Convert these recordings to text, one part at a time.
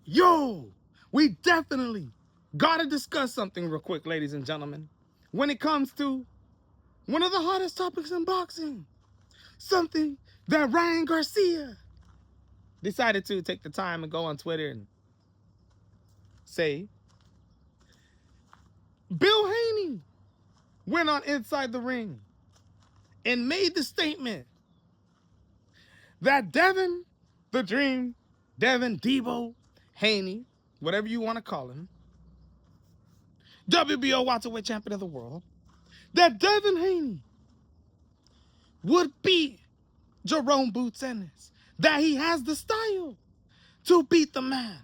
Yo, we definitely gotta discuss something real quick, ladies and gentlemen. When it comes to one of the hottest topics in boxing, something that Ryan Garcia decided to take the time and go on Twitter and say, Bill Haney went on Inside the Ring and made the statement that Devin, the Dream, Devin, Debo, Haney, whatever you want to call him, WBO welterweight champion of the world, that Devin Haney would beat Jaron Boots Ennis, that he has the style to beat the man.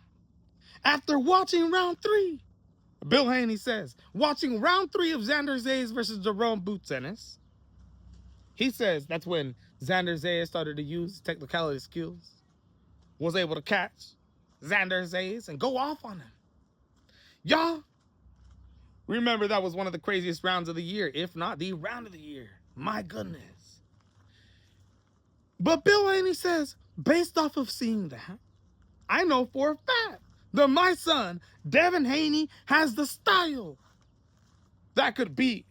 After watching round 3, Bill Haney says, watching round 3 of Xander Zayas versus Jaron Boots Ennis, he says that's when Xander Zayas started to use technicality skills, was able to catch Xander Zayas and go off on him. Y'all remember that was one of the craziest rounds of the year, if not the round of the year. My goodness. But Bill Haney says, based off of seeing that, I know for a fact that my son, Devin Haney, has the style that could beat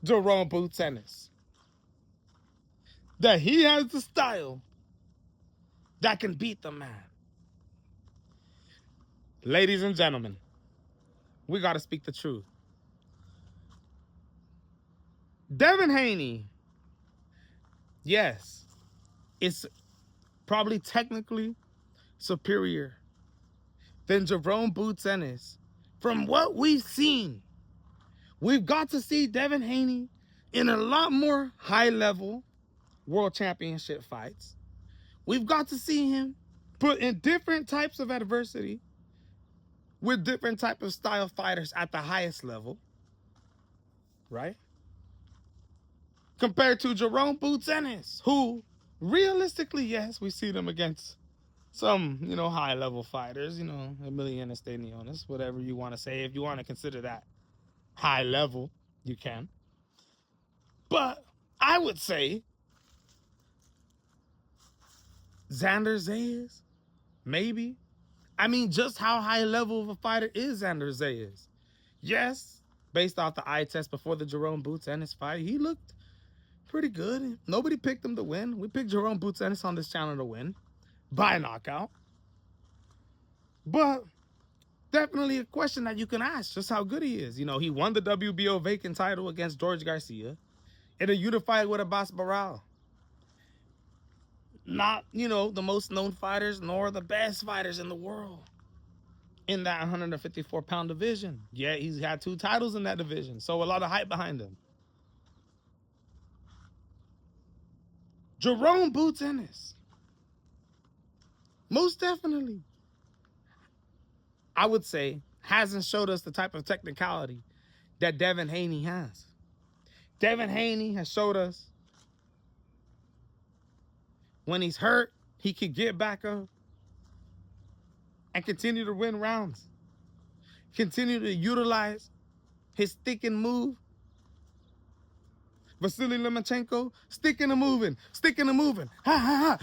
Jaron Boots Ennis. That he has the style that can beat the man. Ladies and gentlemen, we got to speak the truth. Devin Haney, yes, is probably technically superior than Jaron Boots Ennis. From what we've seen, we've got to see Devin Haney in a lot more high-level world championship fights. We've got to see him put in different types of adversity with different type of style fighters at the highest level, right? Compared to Jaron Boots Ennis, who realistically, yes, we see them against some, high-level fighters, Emiliano Stanionis, whatever you want to say. If you want to consider that high level, you can. But I would say Xander Zayas, maybe. I mean, just how high level of a fighter is Xander Zayas? Yes, based off the eye test before the Jaron Boots Ennis fight, he looked pretty good. Nobody picked him to win. We picked Jaron Boots Ennis on this channel to win by knockout. But definitely a question that you can ask, just how good he is. He won the WBO vacant title against George Garcia in a unified with Abbas Barral. Not, the most known fighters nor the best fighters in the world in that 154-pound division. Yeah, he's had 2 titles in that division, so a lot of hype behind him. Jaron Boots Ennis, most definitely, I would say, hasn't showed us the type of technicality that Devin Haney has. Devin Haney has showed us when he's hurt, he can get back up and continue to win rounds. Continue to utilize his stick and move. Vasily Lomachenko, sticking and moving. Ha,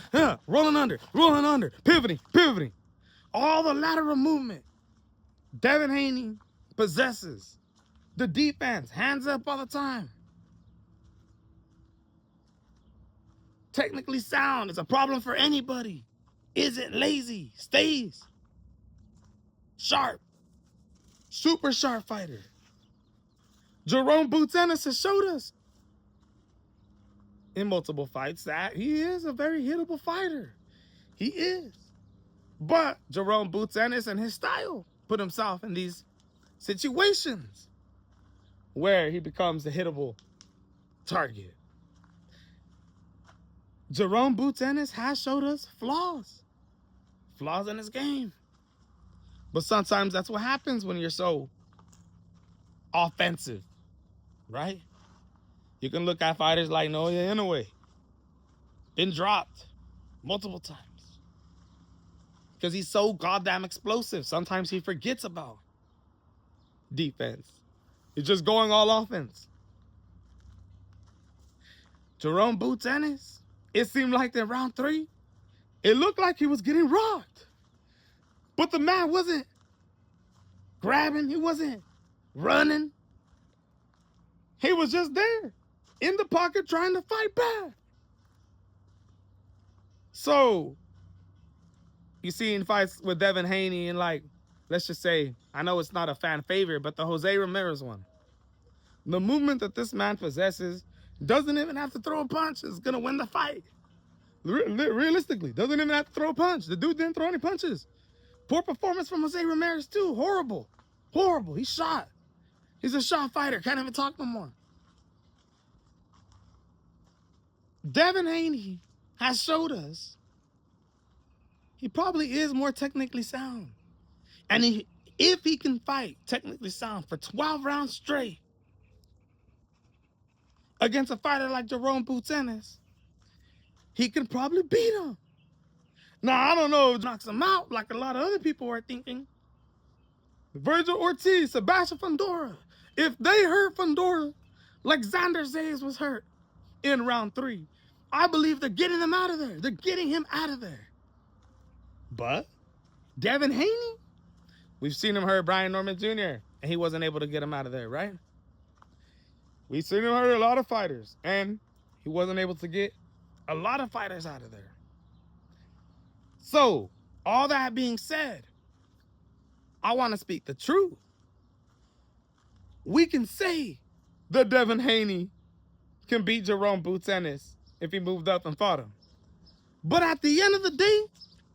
rolling under, pivoting. All the lateral movement Devin Haney possesses. The defense, hands up all the time. Technically sound is a problem for anybody. Isn't lazy, stays sharp. Super sharp fighter. Jaron Boots Ennis has showed us in multiple fights that he is a very hittable fighter. He is. But Jaron Boots Ennis and his style put himself in these situations where he becomes a hittable target. Jaron Boots Ennis has showed us flaws in his game. But sometimes that's what happens when you're so offensive, right? You can look at fighters like Naoya Inoue, been dropped multiple times because he's so goddamn explosive. Sometimes he forgets about defense. He's just going all offense. Jaron Boots Ennis, it seemed like in round 3, it looked like he was getting rocked. But the man wasn't grabbing. He wasn't running. He was just there in the pocket trying to fight back. So, you see in fights with Devin Haney and, like, let's just say, I know it's not a fan favorite, but the Jose Ramirez one. The movement that this man possesses doesn't even have to throw a punch. It's going to win the fight. Realistically, doesn't even have to throw a punch. The dude didn't throw any punches. Poor performance from Jose Ramirez, too. Horrible. Horrible. He's shot. He's a shot fighter. Can't even talk no more. Devin Haney has showed us he probably is more technically sound. And if he can fight technically sound for 12 rounds straight against a fighter like Jaron Ennis, he can probably beat him. Now, I don't know if it knocks him out like a lot of other people are thinking. Virgil Ortiz, Sebastian Fundora, if they hurt Fundora like Xander Zayas was hurt in round 3, I believe they're getting him out of there. They're getting him out of there. But Devin Haney, we've seen him hurt Brian Norman Jr., and he wasn't able to get him out of there, right? We've seen him hurt a lot of fighters, and he wasn't able to get a lot of fighters out of there. So, all that being said, I want to speak the truth. We can say that Devin Haney can beat Jaron Ennis if he moved up and fought him. But at the end of the day,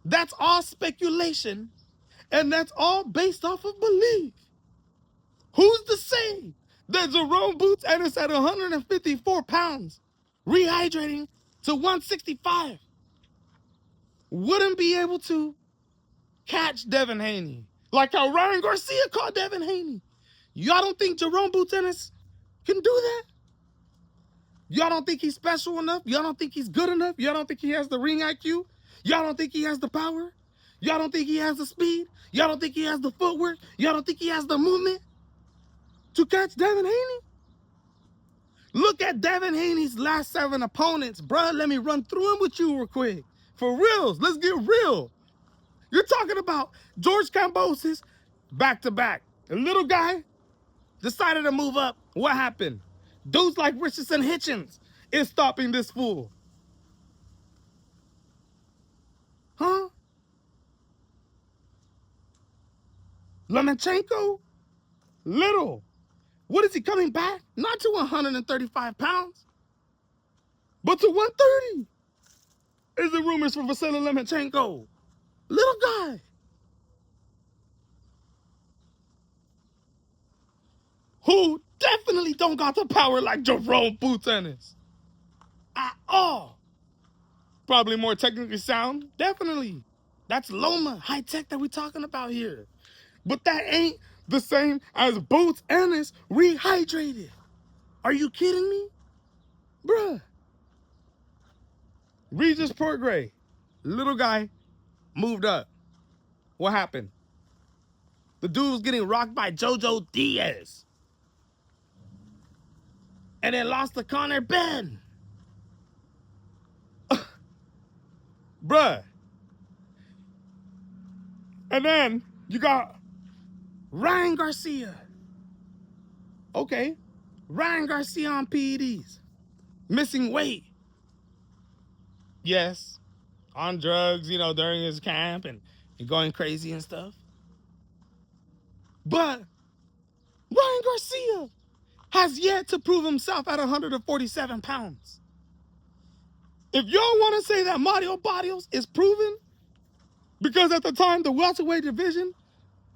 that's all speculation, and that's all based off of belief. Who's to say that Jaron Ennis at 154 pounds, rehydrating to 165, wouldn't be able to catch Devin Haney like how Ryan Garcia caught Devin Haney? Y'all don't think Jaron Ennis can do that? Y'all don't think he's special enough? Y'all don't think he's good enough? Y'all don't think he has the ring IQ? Y'all don't think he has the power? Y'all don't think he has the speed? Y'all don't think he has the footwork? Y'all don't think he has the movement to catch Devin Haney? Look at Devin Haney's last 7 opponents, bruh. Let me run through them with you real quick. For reals, let's get real. You're talking about George Kambosos back-to-back. A little guy decided to move up. What happened? Dudes like Richardson Hitchens is stopping this fool. Huh? Lomachenko? Little. What is he coming back? Not to 135 pounds, but to 130. Is the rumors for Vasily Lomachenko? Little guy. Who definitely don't got the power like Jaron Ennis. At all. Probably more technically sound. Definitely. That's Loma, high tech that we're talking about here. But that ain't the same as Ennis rehydrated. Are you kidding me? Bruh. Regis Portgray, little guy, moved up. What happened? The dude was getting rocked by Jojo Diaz. And then lost to Connor Ben. Bruh. And then you got Ryan Garcia. Okay. Ryan Garcia on PEDs. Missing weight. Yes. On drugs, you know, during his camp and going crazy and stuff. But Ryan Garcia has yet to prove himself at 147 pounds. If y'all want to say that Mario Barrios is proven, because at the time the welterweight division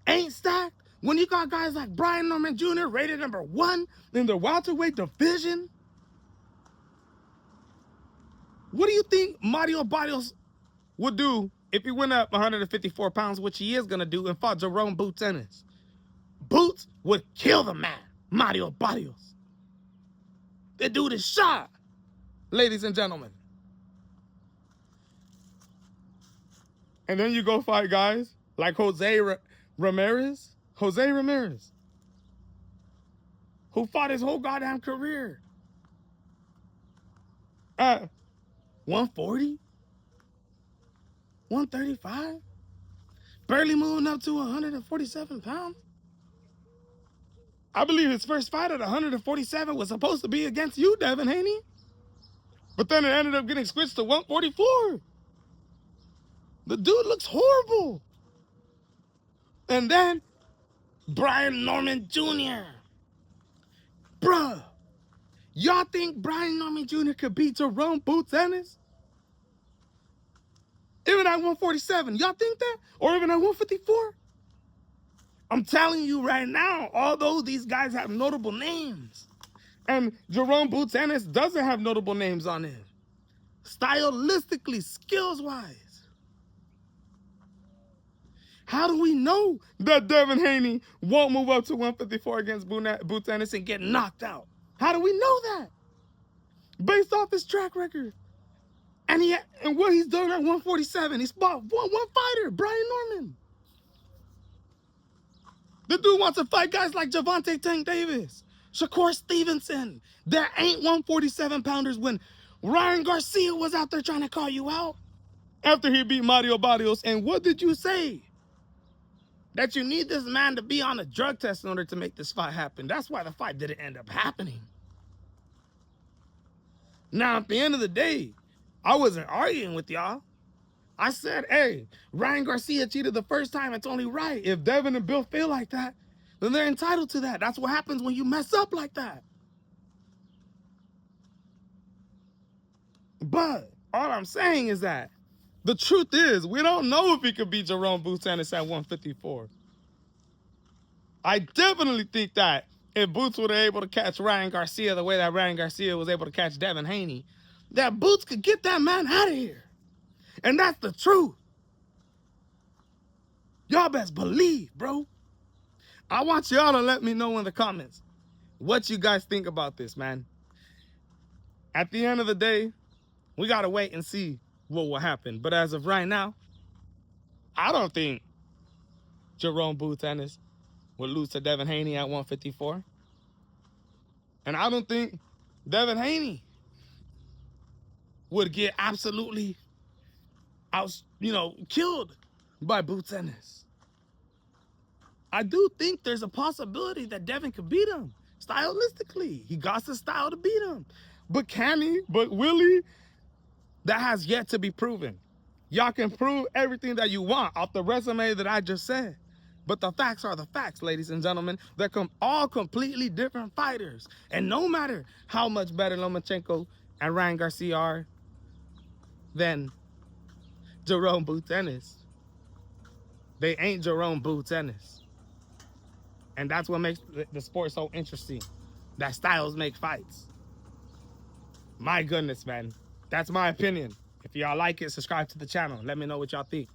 ain't stacked, when you got guys like Brian Norman Jr. rated number 1 in the welterweight division, what do you think Mario Barrios would do if he went up 154 pounds, which he is going to do, and fought Jaron Ennis? Boots would kill the man, Mario Barrios. The dude is shot, ladies and gentlemen. And then you go fight guys like Jose Ramirez, who fought his whole goddamn career at 140, 135. barely moving up to 147 pounds. I believe his first fight at 147 was supposed to be against you, Devin Haney. But then it ended up getting switched to 144. The dude looks horrible. And then Brian Norman Jr. Bruh, y'all think Brian Norman Jr. could beat Jaron Boots Ennis? Even at 147, y'all think that? Or even at 154? I'm telling you right now, although these guys have notable names, and Jaron Boots Ennis doesn't have notable names on it, stylistically, skills-wise, how do we know that Devin Haney won't move up to 154 against Boots Ennis and get knocked out? How do we know that? Based off his track record. And what he's done at 147, he's fought one fighter, Brian Norman. The dude wants to fight guys like Javante Tank Davis, Shakur Stevenson. There ain't 147-pounders when Ryan Garcia was out there trying to call you out after he beat Mario Barrios. And what did you say? That you need this man to be on a drug test in order to make this fight happen. That's why the fight didn't end up happening. Now, at the end of the day, I wasn't arguing with y'all. I said, hey, Ryan Garcia cheated the first time. It's only right. If Devin and Bill feel like that, then they're entitled to that. That's what happens when you mess up like that. But all I'm saying is that the truth is we don't know if he could beat Jaron Boots Ennis at 154. I definitely think that if Boots were able to catch Ryan Garcia the way that Ryan Garcia was able to catch Devin Haney, that Boots could get that man out of here. And that's the truth. Y'all best believe, bro. I want y'all to let me know in the comments what you guys think about this, man. At the end of the day, we got to wait and see what will happen. But as of right now, I don't think Jaron Boots Ennis will lose to Devin Haney at 154. And I don't think Devin Haney would get absolutely killed by Boots Ennis. I do think there's a possibility that Devin could beat him stylistically. He got the style to beat him. But can he? But will he? That has yet to be proven. Y'all can prove everything that you want off the resume that I just said. But the facts are the facts, ladies and gentlemen. They're all completely different fighters. And no matter how much better Lomachenko and Ryan Garcia are than Jaron Boots Ennis, they ain't Jaron Boots Ennis. And that's what makes the sport so interesting. That styles make fights. My goodness, man. That's my opinion. If y'all like it, subscribe to the channel. Let me know what y'all think.